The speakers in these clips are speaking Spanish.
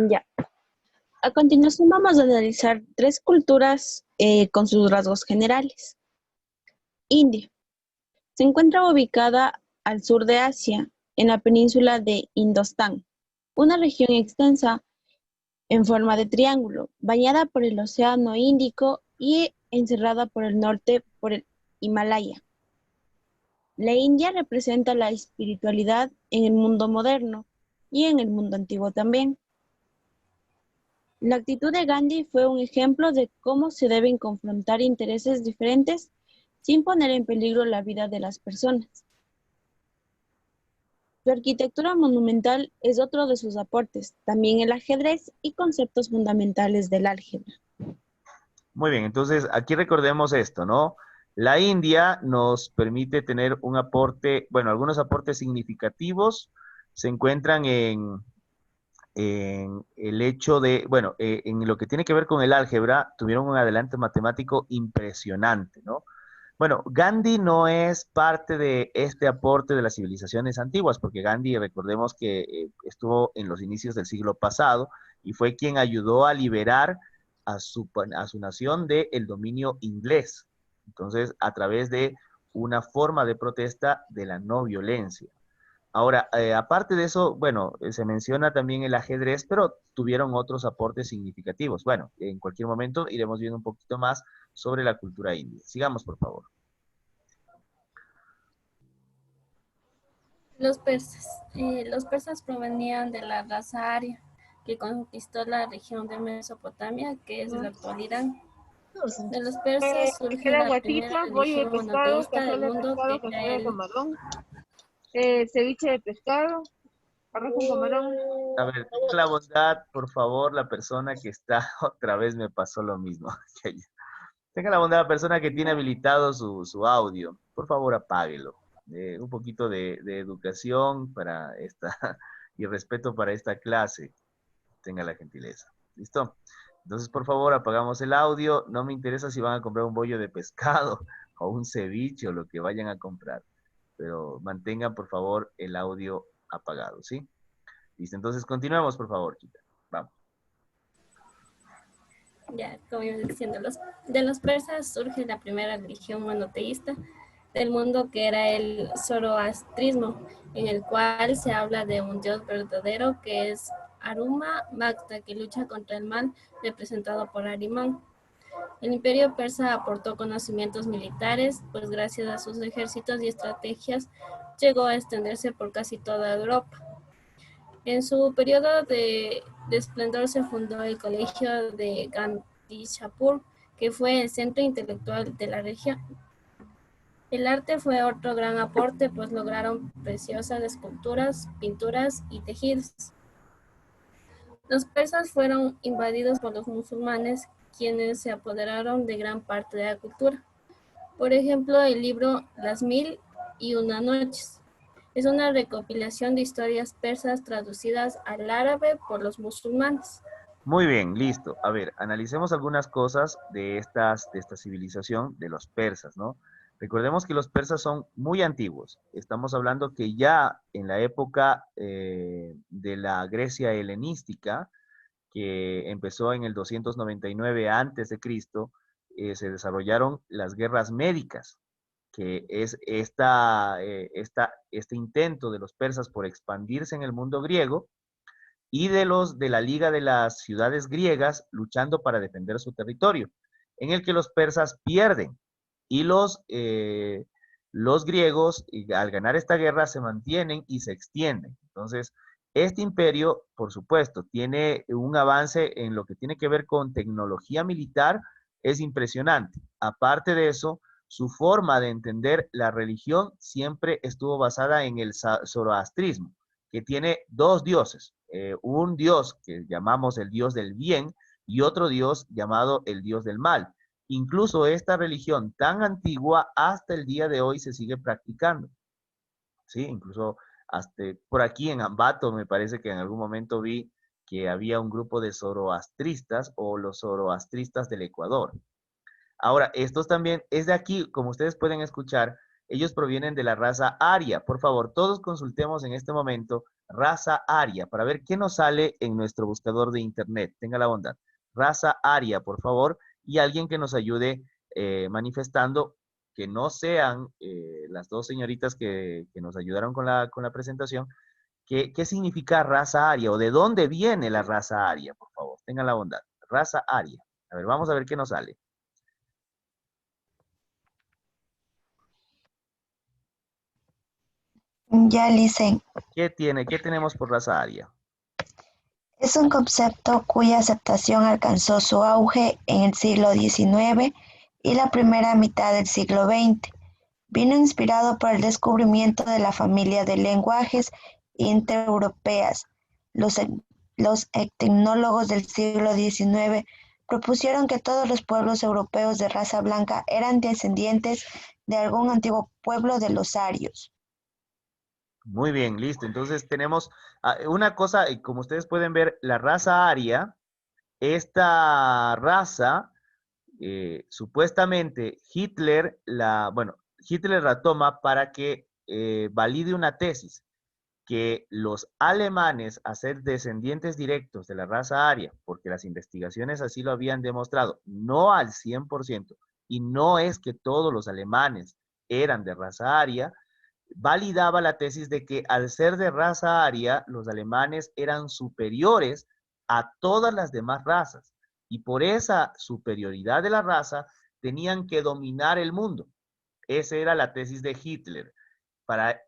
Ya. A continuación vamos a analizar tres culturas con sus rasgos generales. India. Se encuentra ubicada al sur de Asia, en la península de Indostán, una región extensa en forma de triángulo, bañada por el Océano Índico y encerrada por el norte por el Himalaya. La India representa la espiritualidad en el mundo moderno y en el mundo antiguo también. La actitud de Gandhi fue un ejemplo de cómo se deben confrontar intereses diferentes sin poner en peligro la vida de las personas. Su arquitectura monumental es otro de sus aportes, también el ajedrez y conceptos fundamentales del álgebra. Muy bien, entonces aquí recordemos esto, ¿no? La India nos permite tener un aporte, bueno, algunos aportes significativos se encuentran en el hecho de, bueno, en lo que tiene que ver con el álgebra, tuvieron un adelanto matemático impresionante, ¿no? Bueno, Gandhi no es parte de este aporte de las civilizaciones antiguas, porque Gandhi, recordemos que estuvo en los inicios del siglo pasado y fue quien ayudó a liberar a su nación del dominio inglés. Entonces, a través de una forma de protesta de la no violencia. Ahora, aparte de eso, bueno, se menciona también el ajedrez, pero tuvieron otros aportes significativos. Bueno, en cualquier momento iremos viendo un poquito más sobre la cultura india. Sigamos, por favor. Los persas provenían de la raza aria que conquistó la región de Mesopotamia, que es la actual Irán. De los persas surge Era la primera guatito, bollo de religión pescado, monoteísta del cazuela de mundo, que pescado, era cazuela de el... camarón, ceviche de pescado, arroz con camarón. A ver, tenga la bondad, por favor, la persona que está, otra vez me pasó lo mismo. Tenga la bondad, la persona que tiene habilitado su audio, por favor, apáguelo. Un poquito de educación para esta, y respeto para esta clase. Tenga la gentileza. ¿Listo? Entonces, por favor, apagamos el audio. No me interesa si van a comprar un bollo de pescado o un ceviche o lo que vayan a comprar. Pero mantengan, por favor, el audio apagado, ¿sí? Listo, entonces continuemos, por favor, chicas. Vamos. Ya, como iba diciendo, de los persas surge la primera religión monoteísta del mundo, que era el zoroastrismo, en el cual se habla de un dios verdadero que es Aruma Magda, que lucha contra el mal representado por Arimán. El imperio persa aportó conocimientos militares, pues gracias a sus ejércitos y estrategias llegó a extenderse por casi toda Europa. En su periodo de esplendor se fundó el Colegio de Gandhishapur, que fue el centro intelectual de la región. El arte fue otro gran aporte, pues lograron preciosas esculturas, pinturas y tejidos. Los persas fueron invadidos por los musulmanes, quienes se apoderaron de gran parte de la cultura. Por ejemplo, el libro Las Mil y Una Noches es una recopilación de historias persas traducidas al árabe por los musulmanes. Muy bien, listo. A ver, analicemos algunas cosas de esta civilización de los persas, ¿no? Recordemos que los persas son muy antiguos. Estamos hablando que ya en la época de la Grecia helenística, que empezó en el 299 antes de Cristo, se desarrollaron las guerras médicas, que es este intento de los persas por expandirse en el mundo griego y de los de la Liga de las Ciudades Griegas luchando para defender su territorio, en el que los persas pierden y los griegos, al ganar esta guerra, se mantienen y se extienden. Entonces, este imperio, por supuesto, tiene un avance en lo que tiene que ver con tecnología militar, es impresionante. Aparte de eso, su forma de entender la religión siempre estuvo basada en el zoroastrismo, que tiene dos dioses, un dios que llamamos el dios del bien y otro dios llamado el dios del mal. Incluso esta religión tan antigua hasta el día de hoy se sigue practicando, ¿sí? Incluso hasta por aquí en Ambato me parece que en algún momento vi que había un grupo de zoroastristas o los zoroastristas del Ecuador. Ahora, estos también es de aquí, como ustedes pueden escuchar, ellos provienen de la raza aria. Por favor, todos consultemos en este momento raza aria, para ver qué nos sale en nuestro buscador de internet. Tenga la bondad. Raza aria, por favor, y alguien que nos ayude manifestando que no sean las dos señoritas que nos ayudaron con la presentación. ¿Qué significa raza aria o de dónde viene la raza aria? Por favor, tengan la bondad. Raza aria. A ver, vamos a ver qué nos sale. Ya, Licen. ¿Qué tenemos por raza aria? Es un concepto cuya aceptación alcanzó su auge en el siglo XIX y la primera mitad del siglo XX. Vino inspirado por el descubrimiento de la familia de lenguajes indoeuropeas. Los etnólogos del siglo XIX propusieron que todos los pueblos europeos de raza blanca eran descendientes de algún antiguo pueblo de los arios. Muy bien, listo. Entonces tenemos una cosa, como ustedes pueden ver, la raza aria, esta raza, supuestamente Hitler la toma para que valide una tesis, que los alemanes, a ser descendientes directos de la raza aria, porque las investigaciones así lo habían demostrado, no al 100%, y no es que todos los alemanes eran de raza aria, validaba la tesis de que al ser de raza aria, los alemanes eran superiores a todas las demás razas. Y por esa superioridad de la raza, tenían que dominar el mundo. Esa era la tesis de Hitler. Para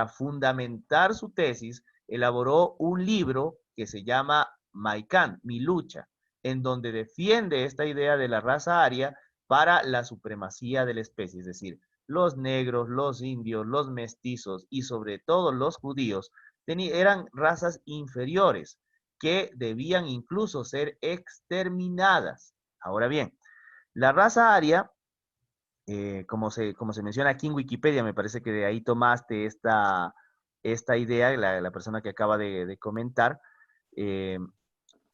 fundamentar su tesis, elaboró un libro que se llama Mein Kampf, Mi lucha, en donde defiende esta idea de la raza aria para la supremacía de la especie, es decir, los negros, los indios, los mestizos y sobre todo los judíos eran razas inferiores que debían incluso ser exterminadas. Ahora bien, la raza aria, como se menciona aquí en Wikipedia, me parece que de ahí tomaste esta idea, la persona que acaba de comentar, eh,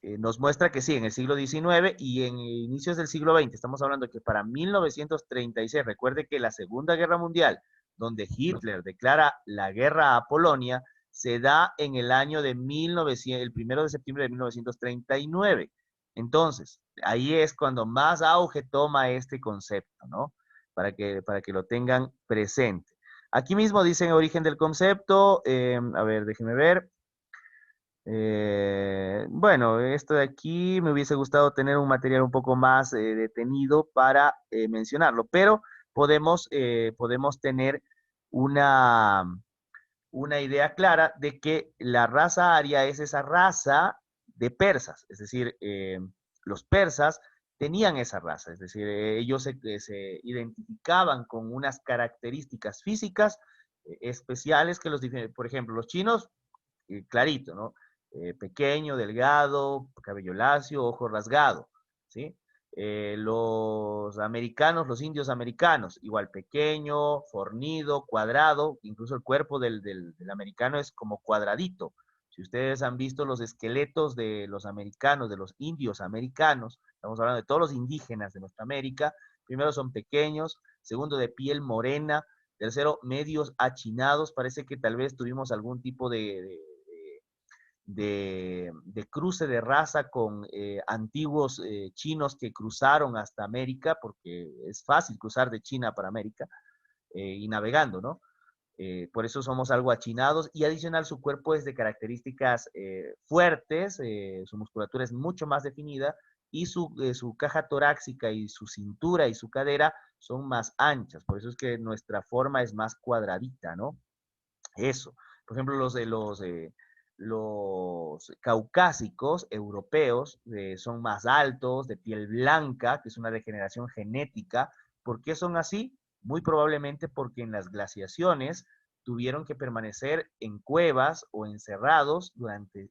nos muestra que sí, en el siglo XIX y en inicios del siglo XX, estamos hablando de que para 1936, recuerde que la Segunda Guerra Mundial, donde Hitler declara la guerra a Polonia, se da en el año de 1900, el 1 de septiembre de 1939. Entonces, ahí es cuando más auge toma este concepto, ¿no? Para que lo tengan presente. Aquí mismo dicen origen del concepto, a ver, déjenme ver. Bueno, esto de aquí me hubiese gustado tener un material un poco más detenido para mencionarlo, pero podemos tener una, una idea clara de que la raza aria es esa raza de persas, es decir, los persas tenían esa raza, es decir, ellos se identificaban con unas características físicas especiales que los diferencian. Por ejemplo, los chinos, clarito, ¿no? Pequeño, delgado, cabello lacio, ojo rasgado, ¿sí? Los americanos, los indios americanos, igual pequeño, fornido, cuadrado, incluso el cuerpo del americano es como cuadradito. Si ustedes han visto los esqueletos de los americanos, de los indios americanos, estamos hablando de todos los indígenas de nuestra América, primero son pequeños, segundo de piel morena, tercero medios achinados, parece que tal vez tuvimos algún tipo de cruce de raza con antiguos chinos que cruzaron hasta América, porque es fácil cruzar de China para América y navegando, ¿no? Por eso somos algo achinados y adicional su cuerpo es de características fuertes, su musculatura es mucho más definida y su caja torácica y su cintura y su cadera son más anchas, por eso es que nuestra forma es más cuadradita, ¿no? Eso. Por ejemplo, los caucásicos europeos son más altos, de piel blanca, que es una degeneración genética. ¿Por qué son así? Muy probablemente porque en las glaciaciones tuvieron que permanecer en cuevas o encerrados durante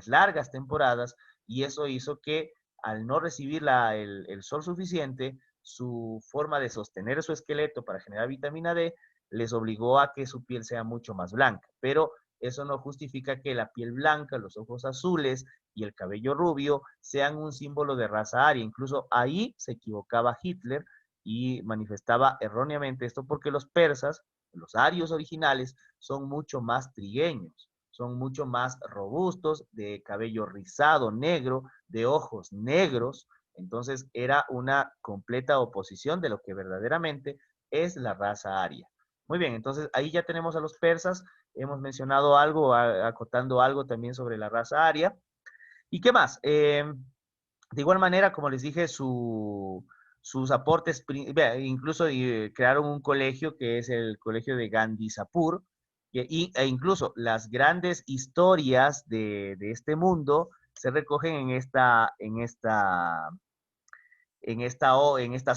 largas temporadas y eso hizo que al no recibir el sol suficiente, su forma de sostener su esqueleto para generar vitamina D les obligó a que su piel sea mucho más blanca. Pero eso no justifica que la piel blanca, los ojos azules y el cabello rubio sean un símbolo de raza aria. Incluso ahí se equivocaba Hitler y manifestaba erróneamente esto porque los persas, los arios originales, son mucho más trigueños. son mucho más robustos, de cabello rizado, negro, de ojos negros. Entonces era una completa oposición de lo que verdaderamente es la raza aria. Muy bien, entonces ahí ya tenemos a los persas, hemos mencionado algo, acotando algo también sobre la raza aria. ¿Y qué más? De igual manera, como les dije, sus aportes, incluso crearon un colegio que es el colegio de Gandhisapur, e incluso las grandes historias de este mundo se recogen en estas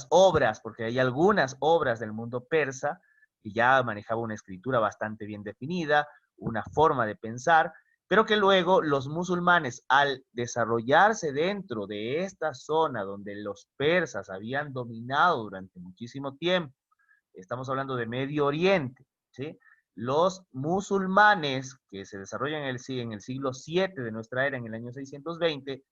obras, porque hay algunas obras del mundo persa que ya manejaba una escritura bastante bien definida, una forma de pensar, pero que luego los musulmanes, al desarrollarse dentro de esta zona donde los persas habían dominado durante muchísimo tiempo, estamos hablando de Medio Oriente, ¿sí? Los musulmanes que se desarrollan en el siglo VII de nuestra era, en el año 620,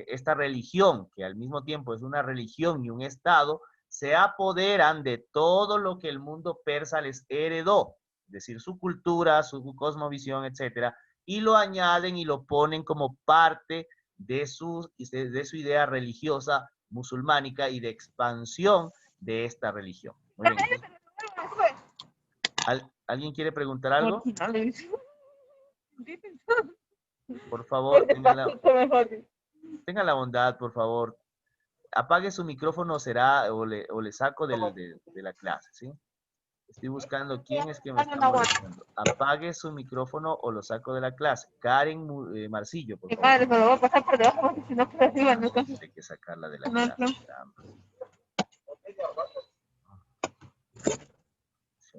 esta religión, que al mismo tiempo es una religión y un estado, se apoderan de todo lo que el mundo persa les heredó, es decir, su cultura, su cosmovisión, etcétera, y lo añaden y lo ponen como parte de su idea religiosa musulmánica y de expansión de esta religión. Muy bien. ¿Alguien quiere preguntar algo? Por favor, tenga la bondad, por favor. Apague su micrófono o le saco de la clase, ¿sí? Estoy buscando quién es que me está molestando. Apague su micrófono o lo saco de la clase. Karen Marcillo, por favor. Madre, me lo voy a pasar por debajo porque si no, por arriba no Hay que sacarla de la clase. Sí,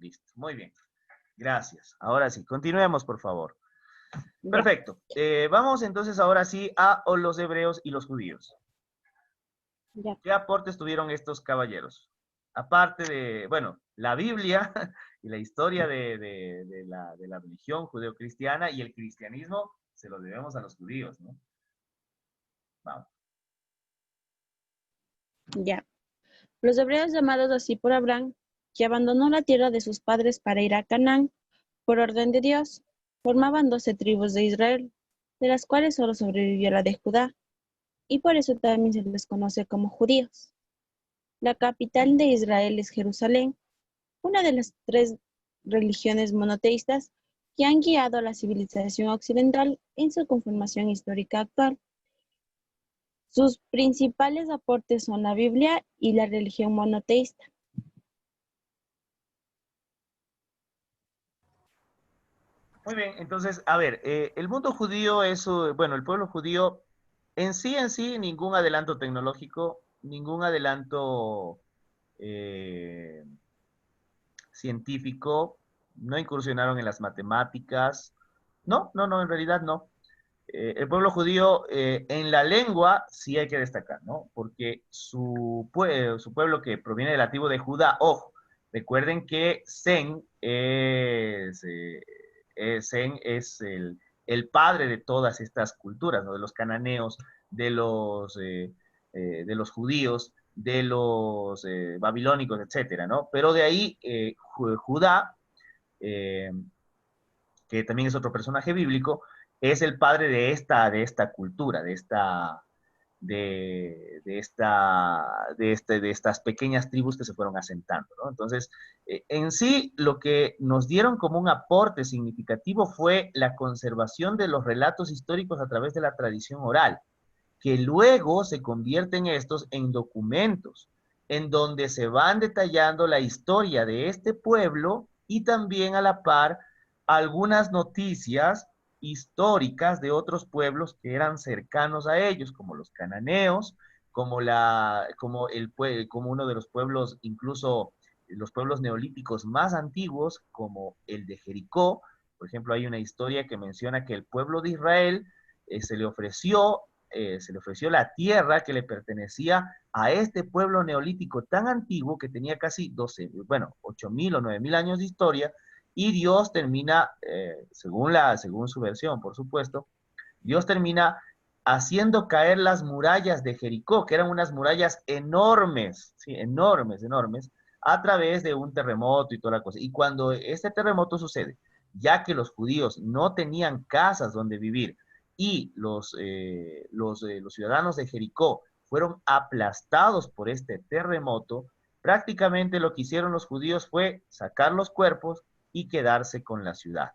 listo, muy bien. Gracias. Ahora sí, continuemos, por favor. Perfecto. Vamos entonces ahora sí a los hebreos y los judíos. Ya. ¿Qué aportes tuvieron estos caballeros? Aparte de, bueno, la Biblia y la historia de la religión judeocristiana y el cristianismo, se lo debemos a los judíos, ¿no? Vamos. Ya. Los hebreos, llamados así por Abraham, que abandonó la tierra de sus padres para ir a Canaán, por orden de Dios, formaban 12 tribus de Israel, de las cuales solo sobrevivió la de Judá, y por eso también se les conoce como judíos. La capital de Israel es Jerusalén, una de las 3 religiones monoteístas que han guiado a la civilización occidental en su conformación histórica actual. Sus principales aportes son la Biblia y la religión monoteísta. Muy bien, entonces, a ver, el mundo judío es, bueno, el pueblo judío en sí, ningún adelanto tecnológico, ningún adelanto científico, no incursionaron en las matemáticas, no, en realidad no. El pueblo judío en la lengua sí hay que destacar, ¿no? Porque su pueblo que proviene del nativo de Judá, ojo, recuerden que Sem es el padre de todas estas culturas, ¿no? De los cananeos, de los judíos, de los babilónicos, etcétera, ¿no? Pero de ahí Judá, eh, que también es otro personaje bíblico, es el padre de esta cultura, de estas pequeñas tribus que se fueron asentando, ¿no? Entonces, en sí, lo que nos dieron como un aporte significativo fue la conservación de los relatos históricos a través de la tradición oral, que luego se convierten estos en documentos, en donde se van detallando la historia de este pueblo y también a la par algunas noticias históricas de otros pueblos que eran cercanos a ellos, como los cananeos, como uno de los pueblos, incluso los pueblos neolíticos más antiguos, como el de Jericó. Por ejemplo, hay una historia que menciona que el pueblo de Israel se le ofreció la tierra que le pertenecía a este pueblo neolítico tan antiguo que tenía casi 8.000 o 9.000 años de historia, y Dios termina, según su versión, por supuesto, Dios termina haciendo caer las murallas de Jericó, que eran unas murallas enormes, ¿sí? Enormes, a través de un terremoto y toda la cosa. Y cuando este terremoto sucede, ya que los judíos no tenían casas donde vivir y los ciudadanos de Jericó fueron aplastados por este terremoto, prácticamente lo que hicieron los judíos fue sacar los cuerpos y quedarse con la ciudad.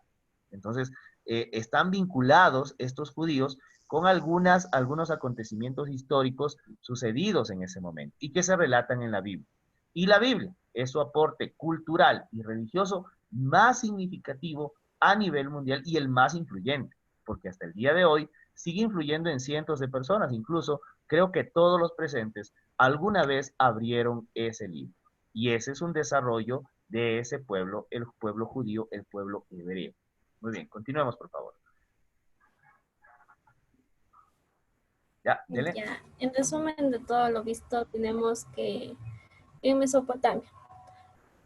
Entonces, están vinculados estos judíos con algunos acontecimientos históricos sucedidos en ese momento y que se relatan en la Biblia. Y la Biblia es su aporte cultural y religioso más significativo a nivel mundial y el más influyente, porque hasta el día de hoy sigue influyendo en cientos de personas. Incluso creo que todos los presentes alguna vez abrieron ese libro. Y ese es un desarrollo de ese pueblo, el pueblo judío, el pueblo hebreo. Muy bien, continuemos, por favor. Ya, dele. Ya, en resumen de todo lo visto, tenemos que en Mesopotamia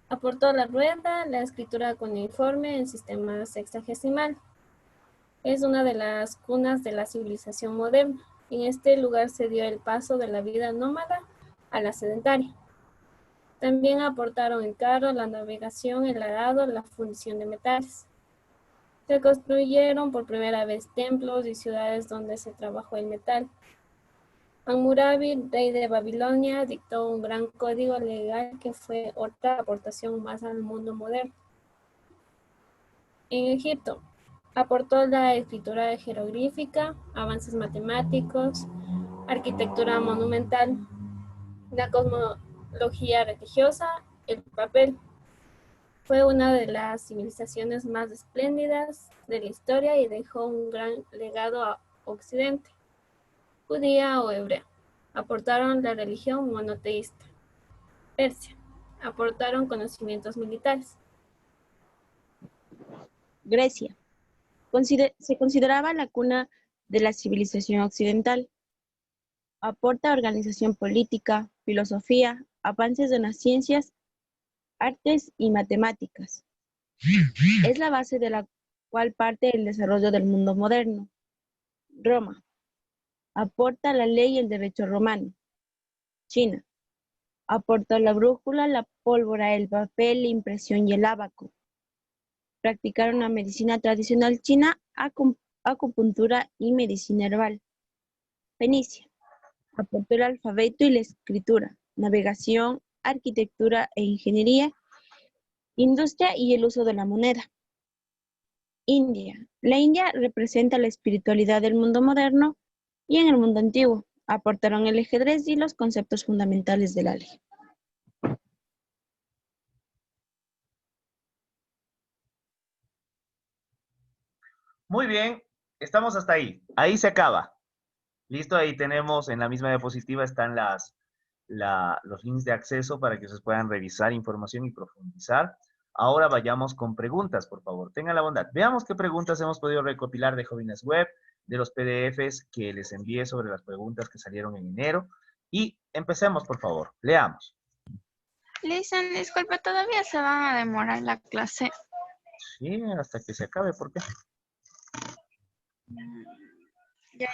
aportó la rueda, la escritura cuneiforme en sistema sexagesimal. Es una de las cunas de la civilización moderna. En este lugar se dio el paso de la vida nómada a la sedentaria. También aportaron el carro, la navegación, el arado, la fundición de metales. Se construyeron por primera vez templos y ciudades donde se trabajó el metal. Hammurabi, rey de Babilonia, dictó un gran código legal que fue otra aportación más al mundo moderno. En Egipto, aportó la escritura jeroglífica, avances matemáticos, arquitectura monumental, la cosmología religiosa, el papel. Fue una de las civilizaciones más espléndidas de la historia y dejó un gran legado a Occidente. Judía o hebrea, aportaron la religión monoteísta. Persia, aportaron conocimientos militares. Grecia. Se consideraba la cuna de la civilización occidental. Aporta organización política, filosofía, avances en las ciencias, artes y matemáticas. Es la base de la cual parte el desarrollo del mundo moderno. Roma. Aporta la ley y el derecho romano. China. Aportó la brújula, la pólvora, el papel, la impresión y el ábaco. Practicaron la medicina tradicional china, acupuntura y medicina herbal. Fenicia. Aportó el alfabeto y la escritura, navegación, arquitectura e ingeniería, industria y el uso de la moneda. India. La India representa la espiritualidad del mundo moderno y en el mundo antiguo aportaron el ajedrez y los conceptos fundamentales del álgebra. Muy bien, estamos hasta ahí. Ahí se acaba. Listo, ahí tenemos en la misma diapositiva están los links de acceso para que ustedes puedan revisar información y profundizar. Ahora vayamos con preguntas, por favor. Tengan la bondad. Veamos qué preguntas hemos podido recopilar de Jóvenes Web, de los PDFs que les envié sobre las preguntas que salieron en enero. Y empecemos, por favor. Leamos. Listen, disculpe, ¿todavía se va a demorar la clase? Sí, hasta que se acabe. ¿Por qué? Ya.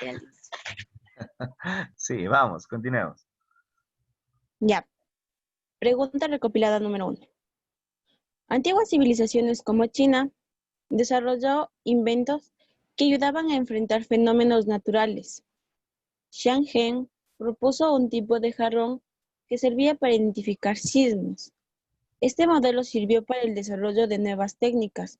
Sí, vamos, continuemos. Ya. Pregunta recopilada número 1. Antiguas civilizaciones como China desarrolló inventos que ayudaban a enfrentar fenómenos naturales. Xiang Heng propuso un tipo de jarrón que servía para identificar sismos. Este modelo sirvió para el desarrollo de nuevas técnicas,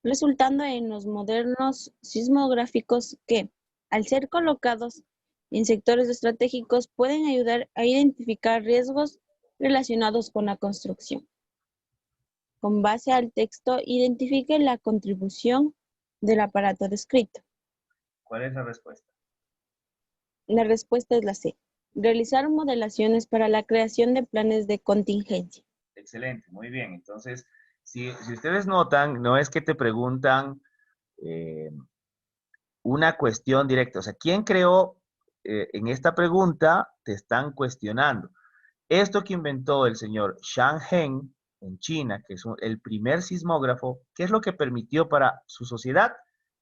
resultando en los modernos sismográficos que, al ser colocados en sectores estratégicos, pueden ayudar a identificar riesgos relacionados con la construcción. Con base al texto, identifique la contribución del aparato descrito. ¿Cuál es la respuesta? La respuesta es la C. Realizar modelaciones para la creación de planes de contingencia. Excelente, muy bien. Entonces, si ustedes notan, no es que te preguntan una cuestión directa. O sea, ¿quién creó en esta pregunta? Te están cuestionando. Esto que inventó el señor Xiang Heng en China, que es el primer sismógrafo, ¿qué es lo que permitió para su sociedad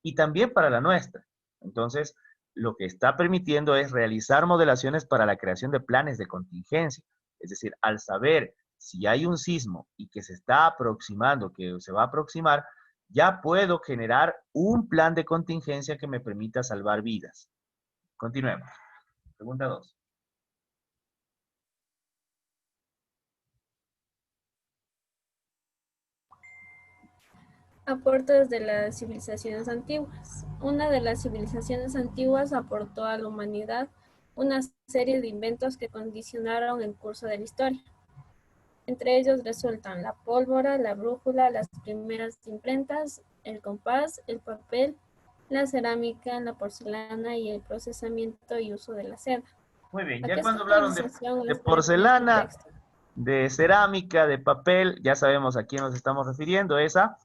y también para la nuestra? Entonces, lo que está permitiendo es realizar modelaciones para la creación de planes de contingencia. Es decir, al saber si hay un sismo y que se está aproximando, que se va a aproximar, ya puedo generar un plan de contingencia que me permita salvar vidas. Continuemos. Pregunta 2. Aportes de las civilizaciones antiguas. Una de las civilizaciones antiguas aportó a la humanidad una serie de inventos que condicionaron el curso de la historia. Entre ellos resultan la pólvora, la brújula, las primeras imprentas, el compás, el papel, la cerámica, la porcelana y el procesamiento y uso de la seda. Muy bien, ¿A ya qué cuando hablaron civilización de les pertenece el porcelana, texto? de cerámica, de papel, ya sabemos a quién nos estamos refiriendo, esa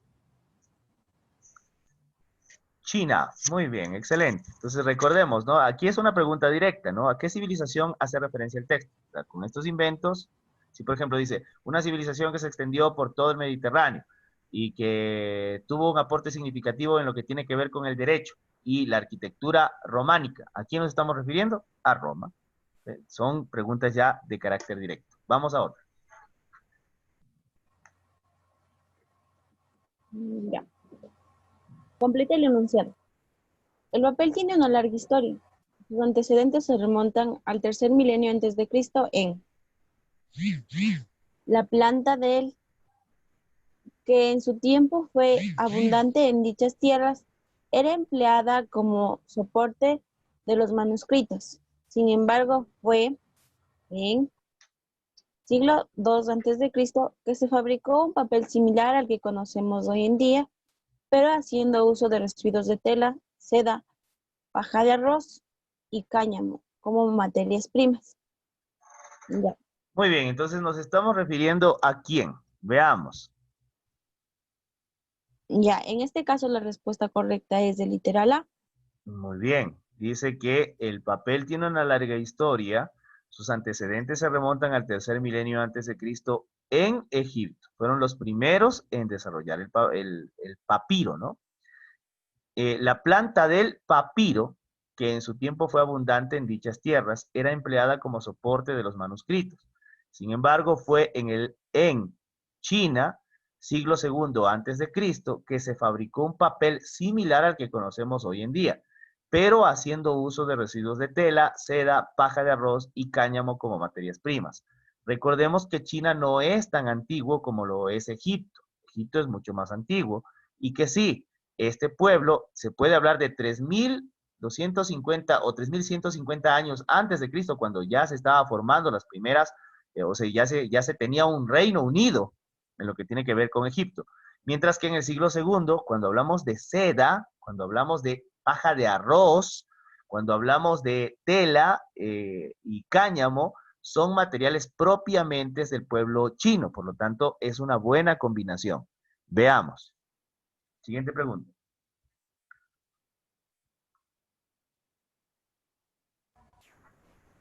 China. Muy bien, excelente. Entonces recordemos, ¿no? Aquí es una pregunta directa, ¿no? ¿A qué civilización hace referencia el texto? O sea, con estos inventos, si por ejemplo dice, una civilización que se extendió por todo el Mediterráneo y que tuvo un aporte significativo en lo que tiene que ver con el derecho y la arquitectura románica, ¿a quién nos estamos refiriendo? A Roma. Son preguntas ya de carácter directo. Vamos a otra. Ya. Completa el enunciado. El papel tiene una larga historia. Sus antecedentes se remontan al tercer milenio antes de Cristo en la planta del que en su tiempo fue abundante en dichas tierras, era empleada como soporte de los manuscritos. Sin embargo, fue en siglo II antes de Cristo que se fabricó un papel similar al que conocemos hoy en día, pero haciendo uso de residuos de tela, seda, paja de arroz y cáñamo como materias primas. Ya. Muy bien, entonces nos estamos refiriendo a quién. Veamos. Ya, en este caso la respuesta correcta es de literal A. Muy bien. Dice que el papel tiene una larga historia. Sus antecedentes se remontan al tercer milenio antes de Cristo en Egipto. Fueron los primeros en desarrollar el papiro, ¿no? La planta del papiro, que en su tiempo fue abundante en dichas tierras, era empleada como soporte de los manuscritos. Sin embargo, fue en China, siglo II antes de Cristo, que se fabricó un papel similar al que conocemos hoy en día, pero haciendo uso de residuos de tela, seda, paja de arroz y cáñamo como materias primas. Recordemos que China no es tan antiguo como lo es Egipto. Egipto es mucho más antiguo y que sí, este pueblo se puede hablar de 3.250 o 3.150 años antes de Cristo, cuando ya se estaba formando las primeras, o sea, ya se tenía un reino unido en lo que tiene que ver con Egipto. Mientras que en el siglo II, cuando hablamos de seda, cuando hablamos de paja de arroz, cuando hablamos de tela y cáñamo, son materiales propiamente del pueblo chino. Por lo tanto, es una buena combinación. Veamos. Siguiente pregunta.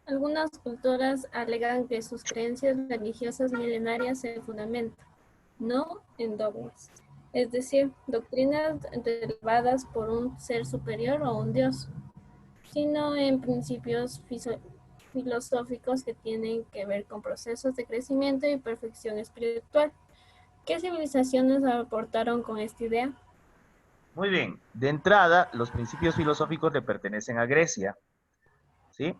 Algunas culturas alegan que sus creencias religiosas milenarias se fundamentan, no en dogmas, es decir, doctrinas relevadas por un ser superior o un dios, sino en principios filosóficos que tienen que ver con procesos de crecimiento y perfección espiritual. ¿Qué civilizaciones aportaron con esta idea? Muy bien. De entrada, los principios filosóficos le pertenecen a Grecia. ¿Sí?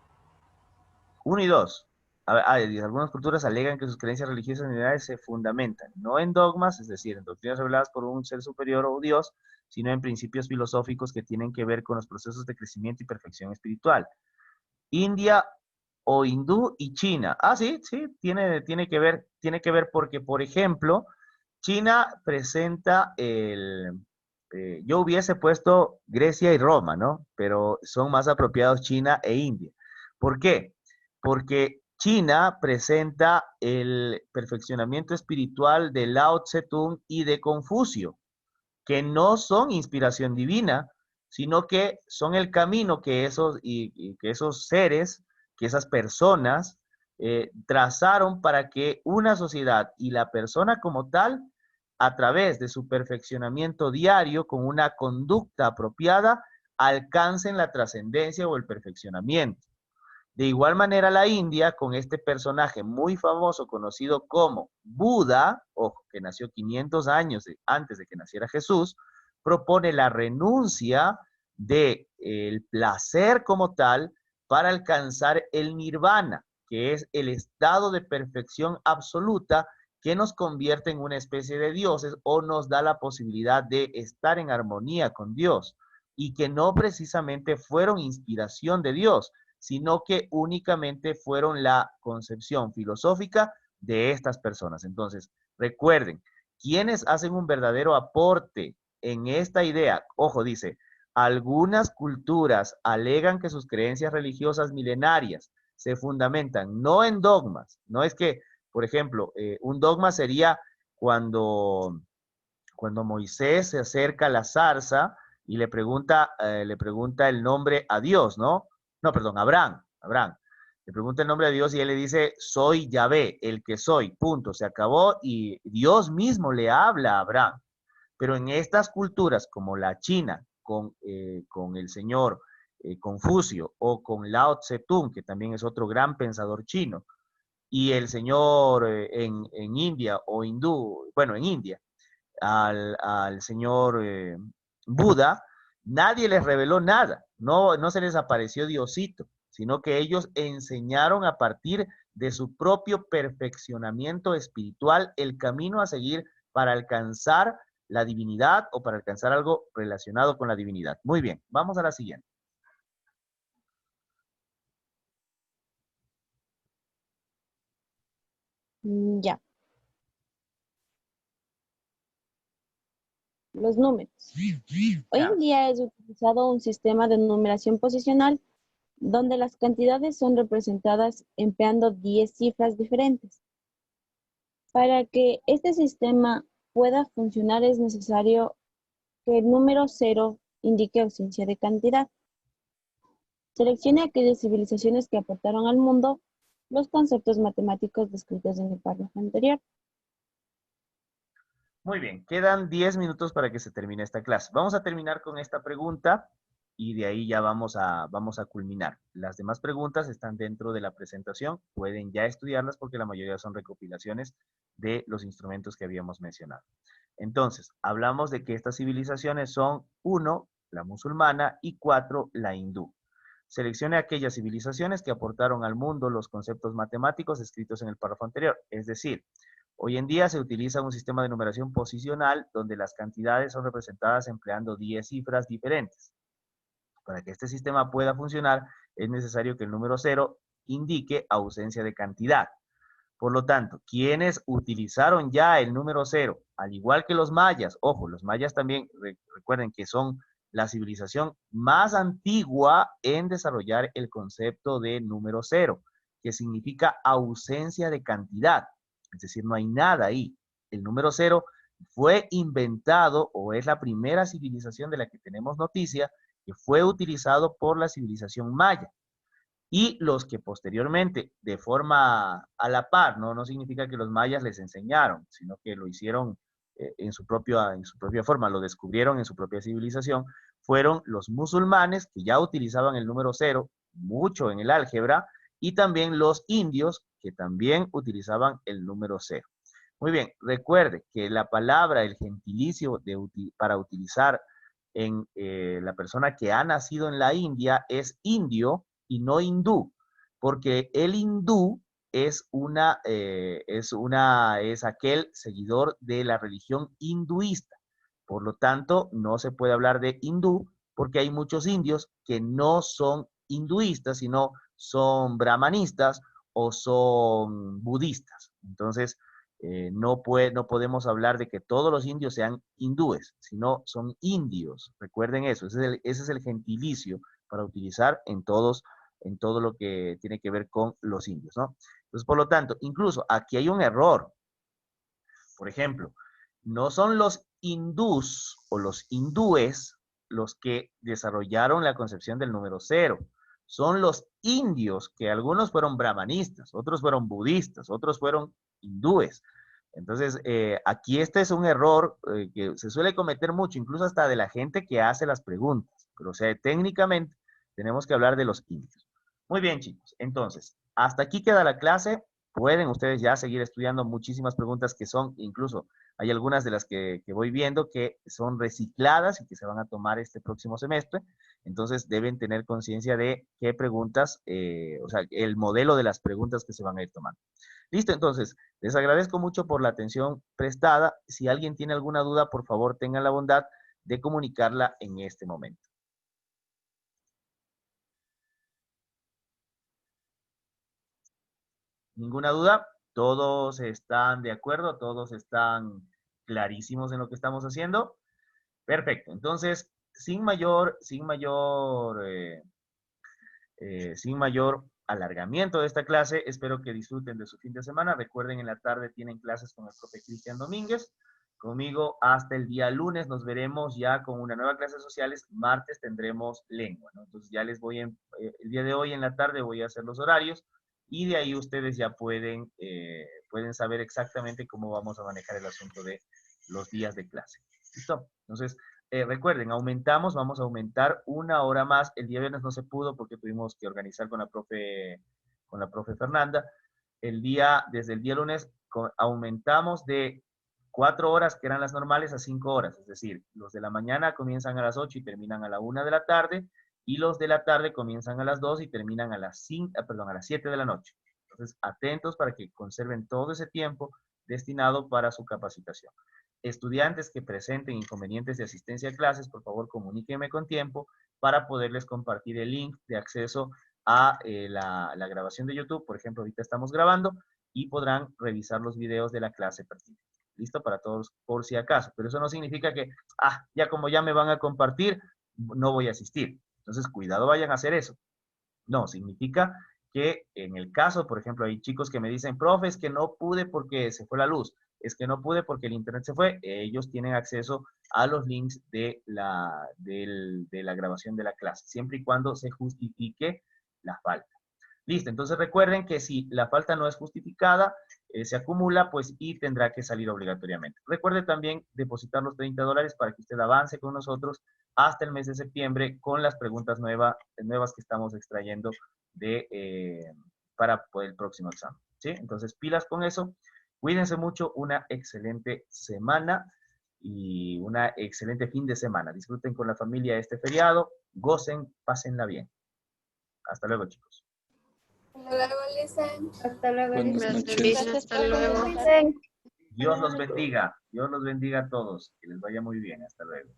1 y 2. Algunas culturas alegan que sus creencias religiosas milenarias se fundamentan, no en dogmas, es decir, en doctrinas reveladas por un ser superior o Dios, sino en principios filosóficos que tienen que ver con los procesos de crecimiento y perfección espiritual. India o hindú y China. Ah, sí, sí, tiene que ver porque, por ejemplo, China presenta yo hubiese puesto Grecia y Roma, ¿no? Pero son más apropiados China e India. ¿Por qué? Porque China presenta el perfeccionamiento espiritual de Lao Tse-tung y de Confucio, que no son inspiración divina, sino que son el camino que que esos seres, que esas personas trazaron para que una sociedad y la persona como tal, a través de su perfeccionamiento diario con una conducta apropiada, alcancen la trascendencia o el perfeccionamiento. De igual manera, la India, con este personaje muy famoso conocido como Buda, ojo, que nació 500 años antes de que naciera Jesús, propone la renuncia del placer como tal para alcanzar el nirvana, que es el estado de perfección absoluta que nos convierte en una especie de dioses o nos da la posibilidad de estar en armonía con Dios, y que no precisamente fueron inspiración de Dios, sino que únicamente fueron la concepción filosófica de estas personas. Entonces, recuerden, quienes hacen un verdadero aporte en esta idea, ojo, dice, algunas culturas alegan que sus creencias religiosas milenarias se fundamentan no en dogmas, no es que, por ejemplo, un dogma sería cuando Moisés se acerca a la zarza y le pregunta el nombre a Dios, ¿no? No, perdón, Abraham. Le pregunta el nombre a Dios y él le dice, soy Yahvé, el que soy, punto, se acabó, y Dios mismo le habla a Abraham. Pero en estas culturas como la China, con el señor Confucio, o con Lao Tse-tung, que también es otro gran pensador chino, y el señor en India o hindú, bueno, en India, al señor Buda, nadie les reveló nada, no se les apareció Diosito, sino que ellos enseñaron a partir de su propio perfeccionamiento espiritual el camino a seguir para alcanzar la divinidad o para alcanzar algo relacionado con la divinidad. Muy bien, vamos a la siguiente. Ya. Los números. Hoy en día es utilizado un sistema de numeración posicional donde las cantidades son representadas empleando 10 cifras diferentes. Para que este sistema pueda funcionar es necesario que el número 0 indique ausencia de cantidad. Seleccione aquellas civilizaciones que aportaron al mundo los conceptos matemáticos descritos en el párrafo anterior. Muy bien, quedan 10 minutos para que se termine esta clase. Vamos a terminar con esta pregunta y de ahí ya vamos a culminar. Las demás preguntas están dentro de la presentación, pueden ya estudiarlas porque la mayoría son recopilaciones de los instrumentos que habíamos mencionado. Entonces, hablamos de que estas civilizaciones son 1, la musulmana, y 4, la hindú. Seleccione aquellas civilizaciones que aportaron al mundo los conceptos matemáticos escritos en el párrafo anterior, es decir, hoy en día se utiliza un sistema de numeración posicional donde las cantidades son representadas empleando 10 cifras diferentes. Para que este sistema pueda funcionar, es necesario que el número 0 indique ausencia de cantidad. Por lo tanto, quienes utilizaron ya el número 0, al igual que los mayas, ojo, los mayas también, recuerden que son la civilización más antigua en desarrollar el concepto de número 0, que significa ausencia de cantidad. Es decir, no hay nada ahí. El número 0 fue inventado o es la primera civilización de la que tenemos noticia que fue utilizado por la civilización maya. Y los que posteriormente, de forma a la par, no significa que los mayas les enseñaron, sino que lo hicieron en su propia forma, lo descubrieron en su propia civilización, fueron los musulmanes, que ya utilizaban el número 0 mucho en el álgebra, y también los indios, que también utilizaban el número 0. Muy bien, recuerde que la palabra, el gentilicio para utilizar en la persona que ha nacido en la India es indio y no hindú, porque el hindú es aquel seguidor de la religión hinduista. Por lo tanto, no se puede hablar de hindú porque hay muchos indios que no son hinduistas, sino son brahmanistas o son budistas. Entonces, no podemos hablar de que todos los indios sean hindúes, sino son indios. Recuerden eso, ese es el gentilicio para utilizar en todo lo que tiene que ver con los indios, ¿no? Entonces, por lo tanto, incluso aquí hay un error. Por ejemplo, no son los hindús o los hindúes los que desarrollaron la concepción del número 0. Son los indios, que algunos fueron brahmanistas, otros fueron budistas, otros fueron hindúes. Entonces, aquí este es un error que se suele cometer mucho, incluso hasta de la gente que hace las preguntas. Pero, o sea, técnicamente tenemos que hablar de los indios. Muy bien, chicos. Entonces, hasta aquí queda la clase. Pueden ustedes ya seguir estudiando muchísimas preguntas que son incluso Hay algunas de las que voy viendo que son recicladas y que se van a tomar este próximo semestre. Entonces deben tener conciencia de qué preguntas, o sea, el modelo de las preguntas que se van a ir tomando. Listo, entonces, les agradezco mucho por la atención prestada. Si alguien tiene alguna duda, por favor, tengan la bondad de comunicarla en este momento. ¿Ninguna duda? ¿Todos están de acuerdo? ¿Todos están clarísimos en lo que estamos haciendo? Perfecto. Entonces, sin mayor alargamiento de esta clase, espero que disfruten de su fin de semana. Recuerden, en la tarde tienen clases con el profe Cristian Domínguez. Conmigo hasta el día lunes nos veremos ya con una nueva clase de sociales. Martes tendremos lengua, ¿no? Entonces ya les voy, el día de hoy en la tarde voy a hacer los horarios y de ahí ustedes ya pueden saber exactamente cómo vamos a manejar el asunto de los días de clase. ¿Listo? Entonces, recuerden, vamos a aumentar 1 hora más. El día viernes no se pudo porque tuvimos que organizar con la profe Fernanda. Desde el día lunes aumentamos de 4 horas, que eran las normales, a 5 horas. Es decir, los de la mañana comienzan a las 8 y terminan a la 1 de la tarde, y los de la tarde comienzan a las 2 y terminan a las 7 de la noche. Entonces, atentos para que conserven todo ese tiempo destinado para su capacitación. Estudiantes que presenten inconvenientes de asistencia a clases, por favor, comuníquenme con tiempo para poderles compartir el link de acceso a la grabación de YouTube. Por ejemplo, ahorita estamos grabando y podrán revisar los videos de la clase pertinente. ¿Listo? Para todos, por si acaso. Pero eso no significa que, ya como ya me van a compartir, no voy a asistir. Entonces, cuidado, vayan a hacer eso. No, significa que en el caso, por ejemplo, hay chicos que me dicen, profe, es que no pude porque se fue la luz, es que no pude porque el internet se fue. Ellos tienen acceso a los links de la grabación de la clase, siempre y cuando se justifique la falta. Listo, entonces recuerden que si la falta no es justificada, se acumula, pues, y tendrá que salir obligatoriamente. Recuerde también depositar los $30 para que usted avance con nosotros hasta el mes de septiembre con las preguntas nuevas que estamos extrayendo para el próximo examen. ¿Sí? Entonces, pilas con eso. Cuídense mucho, una excelente semana y una excelente fin de semana. Disfruten con la familia este feriado, gocen, pásenla bien. Hasta luego, chicos. Hasta luego, Lisa. Hasta luego. Buenas Elisa. noches. Hasta luego. Dios los bendiga a todos, que les vaya muy bien. Hasta luego.